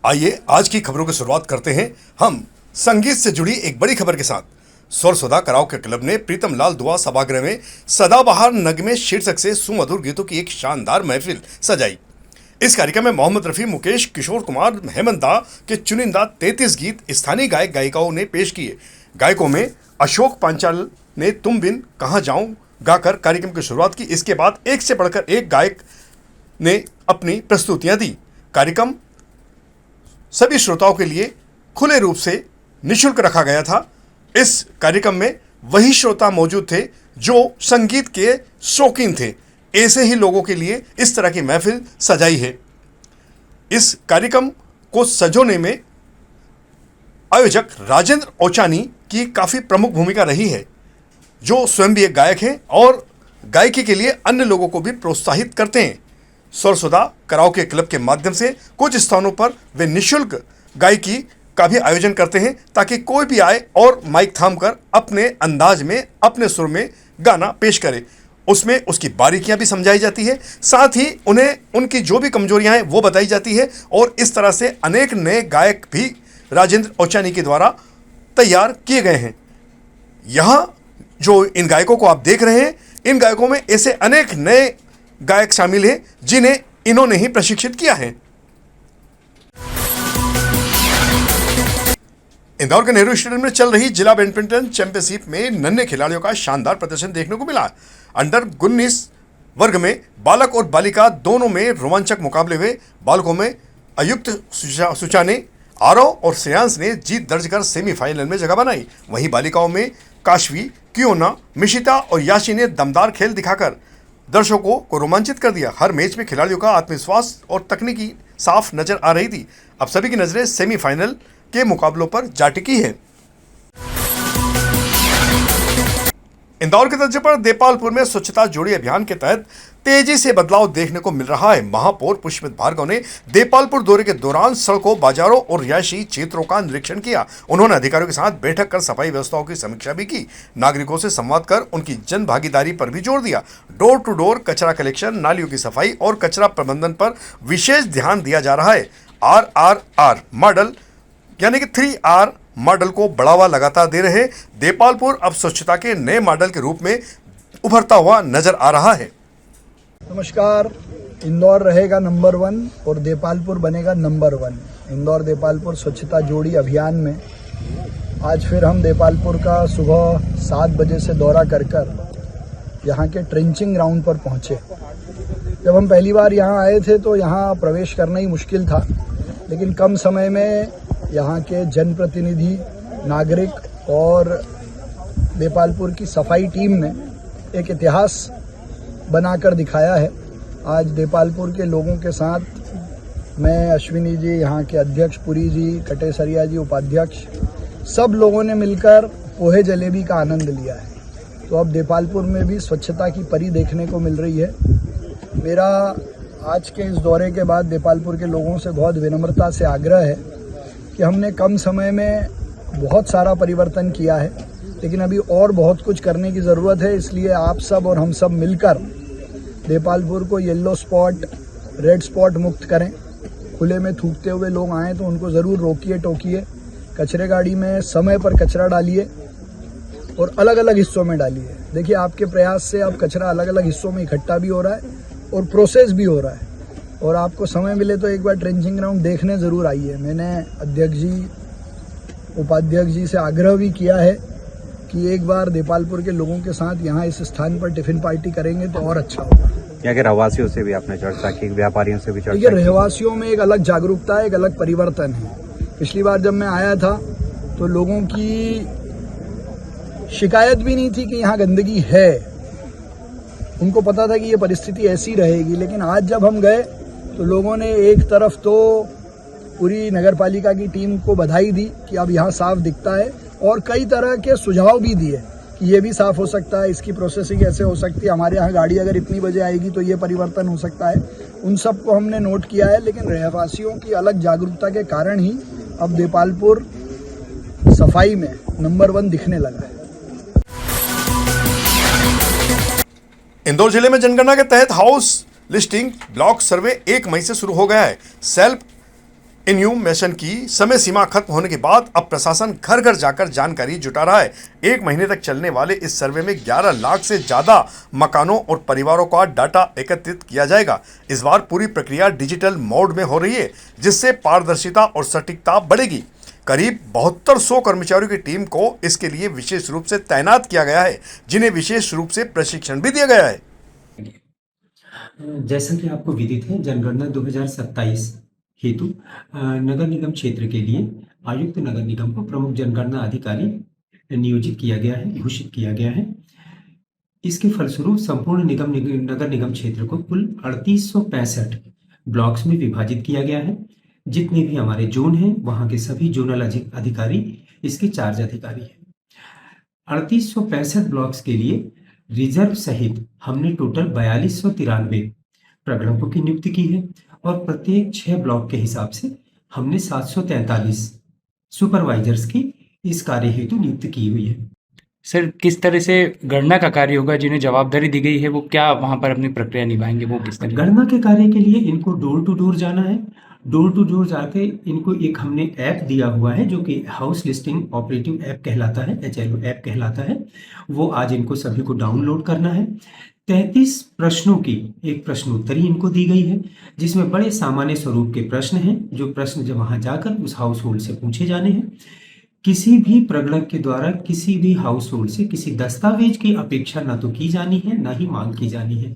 आइए आज की खबरों की शुरुआत करते हैं हम संगीत से जुड़ी एक बड़ी खबर के साथ। स्वरसुधा कराओके क्लब ने प्रीतम लाल दुआ सभागृह में सदाबहार नगमे शीर्षक से सुमधुर गीतों की एक शानदार महफिल सजाई। इस कार्यक्रम में मोहम्मद रफी, मुकेश, किशोर कुमार, हेमंत दा के चुनिंदा 33 गीत स्थानीय गायक गायिकाओं ने पेश किए। गायकों में अशोक पांचाल ने तुम बिन कहाँ जाऊं गाकर कार्यक्रम की शुरुआत की। इसके बाद एक से बढ़कर एक गायक ने अपनी प्रस्तुतियां दी। कार्यक्रम सभी श्रोताओं के लिए खुले रूप से निःशुल्क रखा गया था। इस कार्यक्रम में वही श्रोता मौजूद थे जो संगीत के शौकीन थे। ऐसे ही लोगों के लिए इस तरह की महफिल सजाई है। इस कार्यक्रम को सजोने में आयोजक राजेंद्र ओचानी की काफ़ी प्रमुख भूमिका रही है, जो स्वयं भी एक गायक हैं और गायकी के लिए अन्य लोगों को भी प्रोत्साहित करते हैं। स्वरसुधा कराओके क्लब के माध्यम से कुछ स्थानों पर वे निःशुल्क गायकी का भी आयोजन करते हैं, ताकि कोई भी आए और माइक थामकर अपने अंदाज में, अपने सुर में गाना पेश करे। उसमें उसकी बारीकियां भी समझाई जाती है, साथ ही उन्हें उनकी जो भी कमजोरियां हैं वो बताई जाती है। और इस तरह से अनेक नए गायक भी राजेंद्र ओचानी के द्वारा तैयार किए गए हैं। यहाँ जो इन गायकों को आप देख रहे हैं, इन गायकों में ऐसे अनेक नए गायक शामिल हैं जिन्हें इन्होंने ही प्रशिक्षित किया है। इंदौर के नेहरू स्टेडियम में चल रही जिला बैडमिंटन चैंपियनशिप में नन्हे खिलाड़ियों का शानदार प्रदर्शन देखने को मिला। अंडर 19 वर्ग में बालक और बालिका दोनों में रोमांचक मुकाबले हुए। बालकों में अयुक्त सुचा ने, आरव और श्रेयांश ने जीत दर्ज कर सेमीफाइनल में जगह बनाई। वहीं बालिकाओं में काशवी, कियोना, मिशिता और याशी ने दमदार खेल दिखाकर दर्शकों को रोमांचित कर दिया। हर मैच में खिलाड़ियों का आत्मविश्वास और तकनीकी साफ नजर आ रही थी। अब सभी की नजरें सेमीफाइनल के मुकाबलों पर जा टिकी है। इंदौर के तर्ज पर देपालपुर में स्वच्छता जोड़ी अभियान के तहत तेजी से बदलाव देखने को मिल रहा है। महापौर पुष्पित भार्गव ने देपालपुर दौरे के दौरान सड़कों, बाजारों और रिहायशी क्षेत्रों का निरीक्षण किया। उन्होंने अधिकारियों के साथ बैठक कर सफाई व्यवस्थाओं की समीक्षा भी की। नागरिकों से संवाद कर उनकी जन भागीदारी पर भी जोर दिया। डोर टू डोर कचरा कलेक्शन, नालियों की सफाई और कचरा प्रबंधन पर विशेष ध्यान दिया जा रहा है। RRR मॉडल यानी कि 3R मॉडल को बढ़ावा लगातार दे रहे देपालपुर अब स्वच्छता के नए मॉडल के रूप में उभरता हुआ नजर आ रहा है। नमस्कार। इंदौर रहेगा नंबर 1 और देपालपुर बनेगा नंबर 1। इंदौर देपालपुर स्वच्छता जोड़ी अभियान में आज फिर हम देपालपुर का सुबह 7 बजे से दौरा कर यहाँ के ट्रेंचिंग ग्राउंड पर पहुँचे। जब हम पहली बार यहाँ आए थे तो यहाँ प्रवेश करना ही मुश्किल था, लेकिन कम समय में यहाँ के जनप्रतिनिधि, नागरिक और देपालपुर की सफाई टीम ने एक इतिहास बनाकर दिखाया है। आज देपालपुर के लोगों के साथ मैं, अश्विनी जी, यहाँ के अध्यक्ष पुरी जी, कटेसरिया जी उपाध्यक्ष, सब लोगों ने मिलकर पोहे जलेबी का आनंद लिया है। तो अब देपालपुर में भी स्वच्छता की परी देखने को मिल रही है। मेरा आज के इस दौरे के बाद देपालपुर के लोगों से बहुत विनम्रता से आग्रह है कि हमने कम समय में बहुत सारा परिवर्तन किया है, लेकिन अभी और बहुत कुछ करने की ज़रूरत है। इसलिए आप सब और हम सब मिलकर देपालपुर को येलो स्पॉट, रेड स्पॉट मुक्त करें। खुले में थूकते हुए लोग आएँ तो उनको ज़रूर रोकिए टोकिए। कचरे गाड़ी में समय पर कचरा डालिए और अलग अलग हिस्सों में डालिए। देखिए, आपके प्रयास से अब कचरा अलग अलग हिस्सों में इकट्ठा भी हो रहा है और प्रोसेस भी हो रहा है। और आपको समय मिले तो एक बार ट्रेंचिंग ग्राउंड देखने ज़रूर आइए। मैंने अध्यक्ष जी, उपाध्यक्ष जी से आग्रह भी किया है कि एक बार देपालपुर के लोगों के साथ यहाँ इस स्थान पर टिफिन पार्टी करेंगे तो और अच्छा होगा। यहाँ के रहवासियों से भी आपने चर्चा की, व्यापारियों से भी चर्चा की? रहवासियों में एक अलग जागरूकता है, एक अलग परिवर्तन है। पिछली बार जब मैं आया था तो लोगों की शिकायत भी नहीं थी कि यहाँ गंदगी है, उनको पता था कि ये परिस्थिति ऐसी रहेगी। लेकिन आज जब हम गए तो लोगों ने एक तरफ तो पूरी नगर पालिका की टीम को बधाई दी कि अब यहाँ साफ दिखता है, और कई तरह के सुझाव भी दिए कि ये भी साफ हो सकता है, इसकी प्रोसेसिंग ऐसे हो सकती है, हमारे यहाँ गाड़ी अगर इतनी बजे आएगी तो ये परिवर्तन हो सकता है। उन सब को हमने नोट किया है। लेकिन रहवासियों की अलग जागरूकता के कारण ही अब देपालपुर सफाई में नंबर 1 दिखने लगा है। इंदौर जिले में जनगणना के तहत हाउस लिस्टिंग ब्लॉक सर्वे 1 मई से शुरू हो गया है। सेल्फ इन्यूमेशन की समय सीमा खत्म होने के बाद अब प्रशासन घर घर जाकर जानकारी जुटा रहा है। 1 महीने तक चलने वाले इस सर्वे में 11 लाख से ज्यादा मकानों और परिवारों का डाटा एकत्रित किया जाएगा। इस बार पूरी प्रक्रिया डिजिटल मोड में हो रही है, जिससे पारदर्शिता और सटीकता बढ़ेगी। करीब 7200 कर्मचारियों की टीम को इसके लिए विशेष रूप से तैनात किया गया है, जिन्हें विशेष रूप से प्रशिक्षण भी दिया गया है। जैसा कि आपको विदित है, जनगणना 2027 हेतु नगर निगम क्षेत्र के लिए आयुक्त नगर निगम को प्रमुख जनगणना अधिकारी नियोजित किया गया है, घोषित किया गया है। इसके फलस्वरूप संपूर्ण नगर निगम क्षेत्र को कुल 3865 ब्लॉक्स में विभाजित किया गया है। जितने भी हमारे जोन हैं, वहां के सभी जोनल अधिकारी इसके चार्ज अधिकारी हैं। 3865 ब्लॉक्स के लिए रिजर्व सहित हमने टोटल 4293 प्रगणकों की नियुक्ति की है और प्रत्येक 6 ब्लॉक के हिसाब से हमने 743 सुपरवाइजर्स की इस कार्य हेतु नियुक्त की हुई है। सर, किस तरह से गणना का कार्य होगा? जिन्हें जवाबदारी दी गई है वो क्या वहां पर अपनी प्रक्रिया निभाएंगे? वो किस तरह? गणना के कार्य के लिए इनको डोर टू डोर जाना है। डोर टू डोर जाके इनको एक हमने ऐप दिया हुआ है जो कि हाउस लिस्टिंग ऑपरेटिव ऐप कहलाता है, HLO ऐप कहलाता है। वो आज इनको सभी को डाउनलोड करना है। 33 प्रश्नों की एक प्रश्नोत्तरी इनको दी गई है, जिसमें बड़े सामान्य स्वरूप के प्रश्न हैं, जो प्रश्न जब वहां जाकर उस हाउस होल्ड से पूछे जाने हैं। किसी भी प्रगणक के द्वारा किसी भी हाउस होल्ड से किसी दस्तावेज की अपेक्षा न तो की जानी है, न ही मांग की जानी है।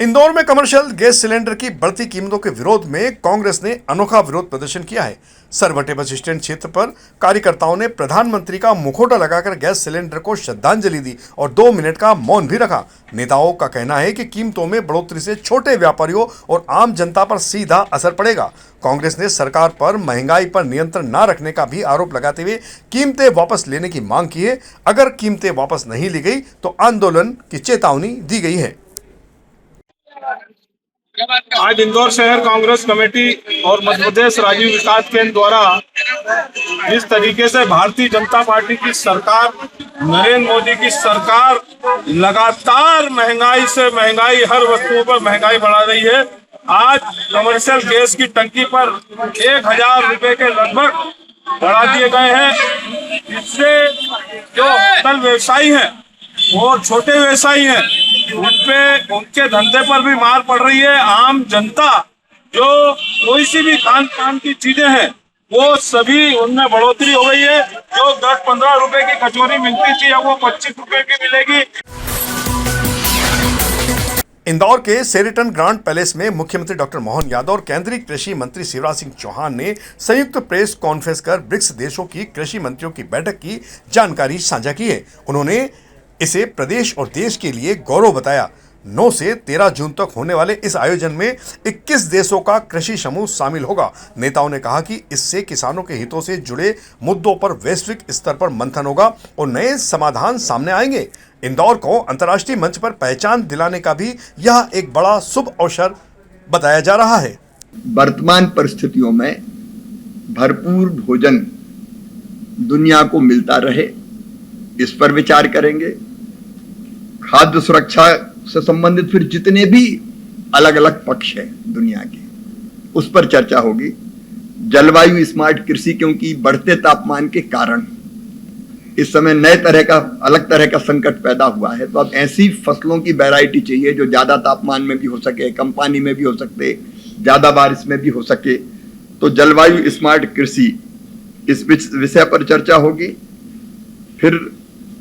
इंदौर में कमर्शियल गैस सिलेंडर की बढ़ती कीमतों के विरोध में कांग्रेस ने अनोखा विरोध प्रदर्शन किया है। सरवटे बस स्टैंड क्षेत्र पर कार्यकर्ताओं ने प्रधानमंत्री का मुखौटा लगाकर गैस सिलेंडर को श्रद्धांजलि दी और 2 मिनट का मौन भी रखा। नेताओं का कहना है कि कीमतों में बढ़ोतरी से छोटे व्यापारियों और आम जनता पर सीधा असर पड़ेगा। कांग्रेस ने सरकार पर महंगाई पर नियंत्रण न रखने का भी आरोप लगाते हुए कीमतें वापस लेने की मांग की है। अगर कीमतें वापस नहीं ली गई तो आंदोलन की चेतावनी दी गई है। आज इंदौर शहर कांग्रेस कमेटी और मध्य प्रदेश राजीव विकास केंद्र द्वारा जिस तरीके से भारतीय जनता पार्टी की सरकार, नरेंद्र मोदी की सरकार लगातार महंगाई हर वस्तुओं पर महंगाई बढ़ा रही है। आज कमर्शियल गैस की टंकी पर 1000 रुपए के लगभग बढ़ा दिए गए हैं। इससे जो होटल व्यवसायी हैं और छोटे व्यवसायी हैं, उनके धंधे पर भी मार पड़ रही है। आम जनता जो कोई सी भी खान पान की चीजें हैं वो सभी उनमें बढ़ोतरी हो गई है। जो 10-15 रुपए की कचौरी मिलती थी अब वो 25 रुपए की मिलेगी। इंदौर के शेरेटन ग्रांड पैलेस में मुख्यमंत्री डॉक्टर मोहन यादव और केंद्रीय कृषि मंत्री शिवराज सिंह चौहान ने संयुक्त प्रेस कॉन्फ्रेंस कर ब्रिक्स देशों की कृषि मंत्रियों की बैठक की जानकारी साझा की है। उन्होंने इसे प्रदेश और देश के लिए गौरव बताया। 9 से 13 जून तक होने वाले इस आयोजन में 21 देशों का कृषि समूह शामिल होगा। नेताओं ने कहा कि इससे किसानों के हितों से जुड़े मुद्दों पर वैश्विक स्तर पर मंथन होगा और नए समाधान सामने आएंगे। इंदौर को अंतर्राष्ट्रीय मंच पर पहचान दिलाने का भी यह एक बड़ा शुभ अवसर बताया जा रहा है। वर्तमान परिस्थितियों में भरपूर भोजन दुनिया को मिलता रहे, इस पर विचार करेंगे। खाद्य सुरक्षा से संबंधित फिर जितने भी अलग अलग पक्ष हैं दुनिया के, उस पर चर्चा होगी। जलवायु स्मार्ट कृषि, क्योंकि बढ़ते तापमान के कारण इस समय नए तरह का अलग तरह का संकट पैदा हुआ है, तो अब ऐसी फसलों की वैरायटी चाहिए जो ज्यादा तापमान में भी हो सके, कम पानी में भी हो सकते, ज्यादा बारिश में भी हो सके। तो जलवायु स्मार्ट कृषि, इस विषय पर चर्चा होगी। फिर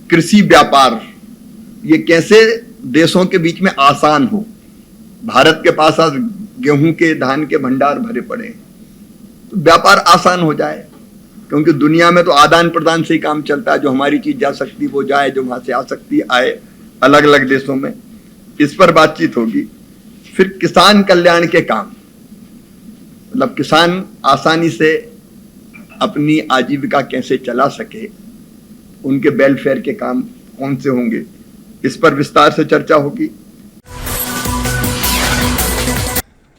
कृषि व्यापार, ये कैसे देशों के बीच में आसान हो। भारत के पास आज गेहूं के, धान के भंडार भरे पड़े हैं, तो व्यापार आसान हो जाए, क्योंकि दुनिया में तो आदान प्रदान से ही काम चलता है। जो हमारी चीज जा सकती वो जाए, जो वहां से आ सकती आए, अलग अलग देशों में। इस पर बातचीत होगी। फिर किसान कल्याण के काम, मतलब किसान आसानी से अपनी आजीविका कैसे चला सके, उनके वेलफेयर के काम कौन से होंगे, इस पर विस्तार से चर्चा होगी।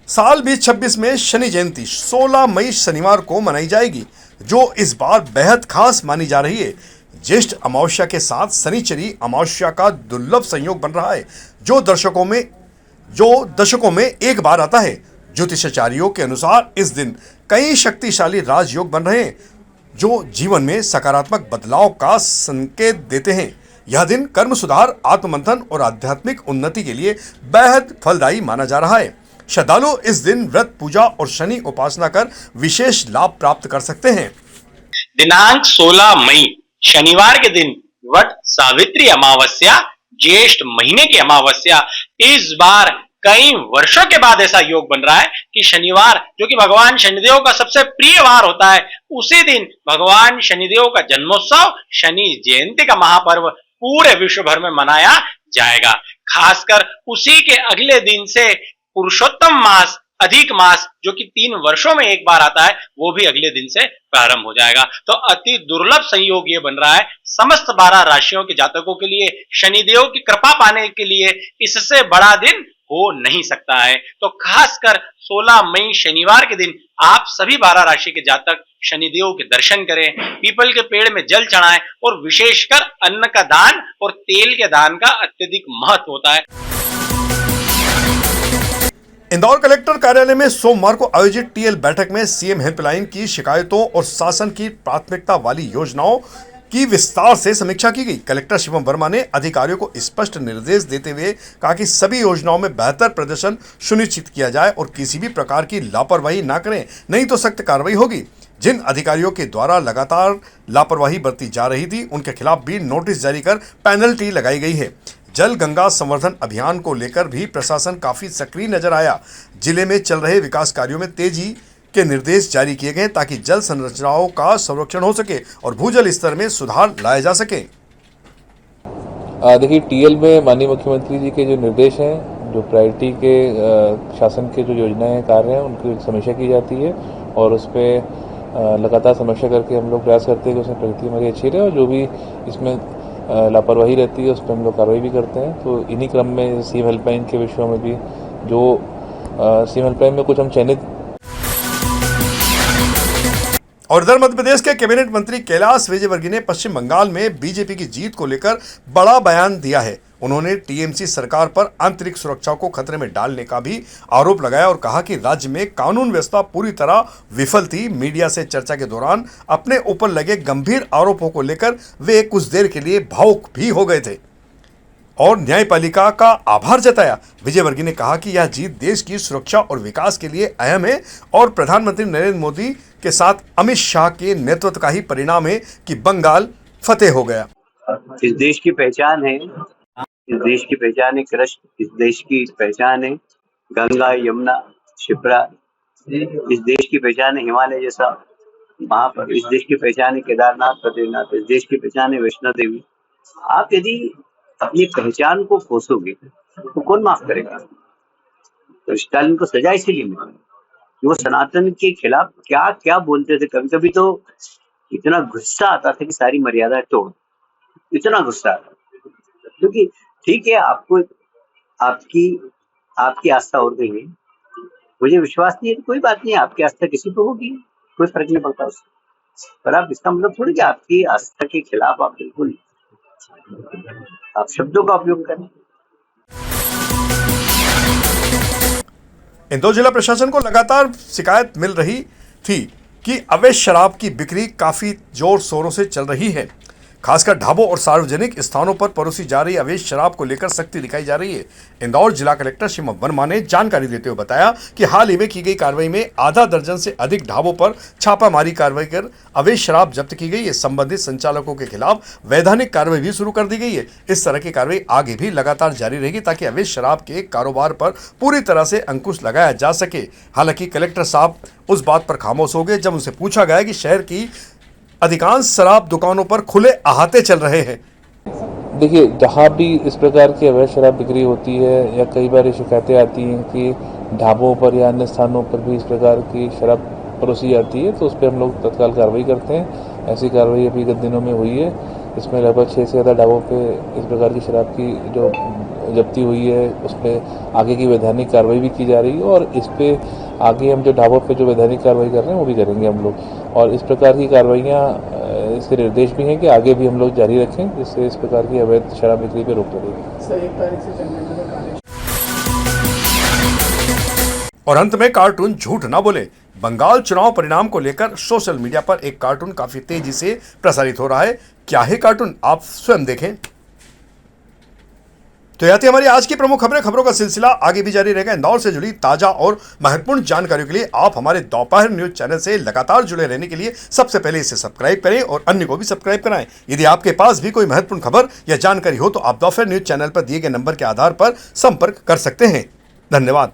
साल 2026 में शनि जयंती 16 मई शनिवार को मनाई जाएगी, जो इस बार बेहद खास मानी जा रही है। ज्येष्ठ अमावस्या के साथ शनिचरी अमावस्या का दुर्लभ संयोग बन रहा है, जो दर्शकों में जो दशकों में एक बार आता है। ज्योतिषाचार्यों के अनुसार इस दिन कई शक्तिशाली राजयोग बन रहे हैं जो जीवन में सकारात्मक बदलाव का संकेत देते हैं। यह दिन कर्म सुधार, आत्ममंथन और आध्यात्मिक उन्नति के लिए बेहद फलदायी माना जा रहा है। श्रद्धालु इस दिन व्रत, पूजा और शनि उपासना कर विशेष लाभ प्राप्त कर सकते हैं। दिनांक 16 मई शनिवार के दिन वट सावित्री अमावस्या, ज्येष्ठ महीने की अमावस्या, इस बार कई वर्षों के बाद ऐसा योग बन रहा है कि शनिवार, जो कि भगवान शनिदेव का सबसे प्रिय वार होता है, उसी दिन भगवान शनिदेव का जन्मोत्सव, शनि जयंती का महापर्व पूरे विश्व भर में मनाया जाएगा। खासकर उसी के अगले दिन से पुरुषोत्तम मास, अधिक मास, जो कि 3 वर्षों में एक बार आता है, वो भी अगले दिन से प्रारंभ हो जाएगा। तो अति दुर्लभ संयोग ये बन रहा है समस्त 12 राशियों के जातकों के लिए। शनिदेव की कृपा पाने के लिए इससे बड़ा दिन हो नहीं सकता है। तो खासकर 16 मई शनिवार के दिन आप सभी 12 राशि के जातक शनिदेव के दर्शन करें, पीपल के पेड़ में जल चढ़ाएं और विशेषकर अन्न का दान और तेल के दान का अत्यधिक महत्व होता है। इंदौर कलेक्टर कार्यालय में सोमवार को आयोजित टीएल बैठक में सीएम हेल्पलाइन की शिकायतों और शासन की प्राथमिकता वाली योजनाओं की विस्तार से समीक्षा की गई। कलेक्टर शिवम वर्मा ने अधिकारियों को स्पष्ट निर्देश देते हुए कहा कि सभी योजनाओं में बेहतर प्रदर्शन सुनिश्चित किया जाए और किसी भी प्रकार की लापरवाही ना करें, नहीं तो सख्त कार्रवाई होगी। जिन अधिकारियों के द्वारा लगातार लापरवाही बरती जा रही थी, उनके खिलाफ भी नोटिस जारी कर पेनल्टी लगाई गई है। जल गंगा संवर्धन अभियान को लेकर भी प्रशासन काफी सक्रिय नजर आया। जिले में चल रहे विकास कार्यों में तेजी के निर्देश जारी किए गए ताकि जल संरचनाओं का संरक्षण हो सके और भूजल स्तर में सुधार लाया जा सके। देखिए, टीएल में माननीय मुख्यमंत्री जी के जो निर्देश हैं, जो प्रायोरिटी के शासन के जो योजनाएं कार्य हैं, उनकी समीक्षा की जाती है और उस पर लगातार समीक्षा करके हम लोग प्रयास करते हैं कि उसमें प्रगति हमारी अच्छी रहे और जो भी इसमें लापरवाही रहती है उस पर हम लोग कार्रवाई भी करते हैं। तो इन्हीं क्रम में सीएम हेल्पलाइन के विषयों में भी जो सीएम हेल्पलाइन में कुछ हम चयनित। और इधर मध्य प्रदेश के कैबिनेट मंत्री कैलाश विजयवर्गीय ने पश्चिम बंगाल में बीजेपी की जीत को लेकर बड़ा बयान दिया है। उन्होंने टीएमसी सरकार पर आंतरिक सुरक्षा को खतरे में डालने का भी आरोप लगाया और कहा कि राज्य में कानून व्यवस्था पूरी तरह विफल थी। मीडिया से चर्चा के दौरान अपने ऊपर लगे गंभीर आरोपों को लेकर वे कुछ देर के लिए भावुक भी हो गए थे और न्यायपालिका का आभार जताया। विजयवर्गीय ने कहा कि यह जीत देश की सुरक्षा और विकास के लिए अहम है और प्रधानमंत्री नरेंद्र मोदी के साथ अमित शाह के नेतृत्व का ही परिणाम है कि बंगाल फतेह हो गया। इस देश की पहचान है, इस देश की पहचान है कृष्ण, इस देश की पहचान है गंगा, यमुना, शिप्रा, इस देश की पहचान है हिमालय जैसा महापर्वत, इस देश की पहचान है केदारनाथ, बद्रीनाथ, इस देश की पहचान है वैष्णो देवी। आप यदि अपनी पहचान को कोसोगे तो कौन माफ करेगा? तो स्टालिन को सजा इसीलिए मिली, वो सनातन के खिलाफ क्या क्या बोलते थे। कभी कभी तो इतना गुस्सा आता था कि सारी मर्यादाएं तोड़, इतना गुस्सा आता। क्योंकि ठीक है, आपको आपकी आस्था हो गई है, मुझे विश्वास नहीं है तो कोई बात नहीं, आपकी आस्था किसी को होगी, कोई फर्क नहीं पड़ता उससे। पर आप इसका मतलब थोड़ी कि आपकी आस्था के खिलाफ आप बिल्कुल आप शब्दों का उपयोग करें। इंदौर जिला प्रशासन को लगातार शिकायत मिल रही थी कि अवैध शराब की बिक्री काफी जोर शोरों से चल रही है। खासकर ढाबों और सार्वजनिक स्थानों पर परोसी जा रही अवैध शराब को लेकर सख्ती दिखाई जा रही है। इंदौर जिला कलेक्टर शिवम वर्मा ने जानकारी देते हुए बताया कि हाल ही में की गई कार्रवाई में आधा दर्जन से अधिक ढाबों पर छापामारी कार्रवाई कर अवैध शराब जब्त की गई है। संबंधित संचालकों के खिलाफ वैधानिक कार्रवाई भी शुरू कर दी गई है। इस तरह की कार्रवाई आगे भी लगातार जारी रहेगी ताकि अवैध शराब के कारोबार पर पूरी तरह से अंकुश लगाया जा सके। हालांकि कलेक्टर साहब उस बात पर खामोश हो गए जब उनसे पूछा गया कि शहर की अधिकांश शराब दुकानों पर खुले अहाते चल रहे हैं। देखिए, जहाँ भी इस प्रकार की अवैध शराब बिक्री होती है या कई बार शिकायतें आती हैं कि ढाबों पर या अन्य स्थानों पर भी इस प्रकार की शराब परोसी जाती है, तो उस पर हम लोग तत्काल कार्रवाई करते हैं। ऐसी कार्रवाई अभी गत दिनों में हुई है। इसमें लगभग 6 से ज़्यादा ढाबों पे इस प्रकार की शराब की जो जब्ती हुई है, उस पर आगे की वैधानिक कार्रवाई भी की जा रही है और इस पर आगे हम जो ढाबों पे जो वैधानिक कार्रवाई कर रहे हैं वो भी करेंगे हम लोग। और इस प्रकार की कार्रवाइयाँ, इसके निर्देश भी हैं कि आगे भी हम लोग जारी रखें, जिससे इस प्रकार की अवैध शराब बिक्री पर रोक लगेगी। और अंत में कार्टून झूठ ना बोले। बंगाल चुनाव परिणाम को लेकर सोशल मीडिया पर एक कार्टून काफी तेजी से प्रसारित हो रहा है। क्या है कार्टून, आप स्वयं देखें। तो यह थी हमारी आज की प्रमुख खबरों का सिलसिला आगे भी जारी रहेगा। इंदौर से जुड़ी ताजा और महत्वपूर्ण जानकारियों के लिए आप हमारे दोपहर न्यूज चैनल से लगातार जुड़े रहने के लिए सबसे पहले इसे सब्सक्राइब करें और अन्य को भी सब्सक्राइब कराएं। यदि आपके पास भी कोई महत्वपूर्ण खबर या जानकारी हो तो आप दोपहर न्यूज चैनल पर दिए गए नंबर के आधार पर संपर्क कर सकते हैं। धन्यवाद।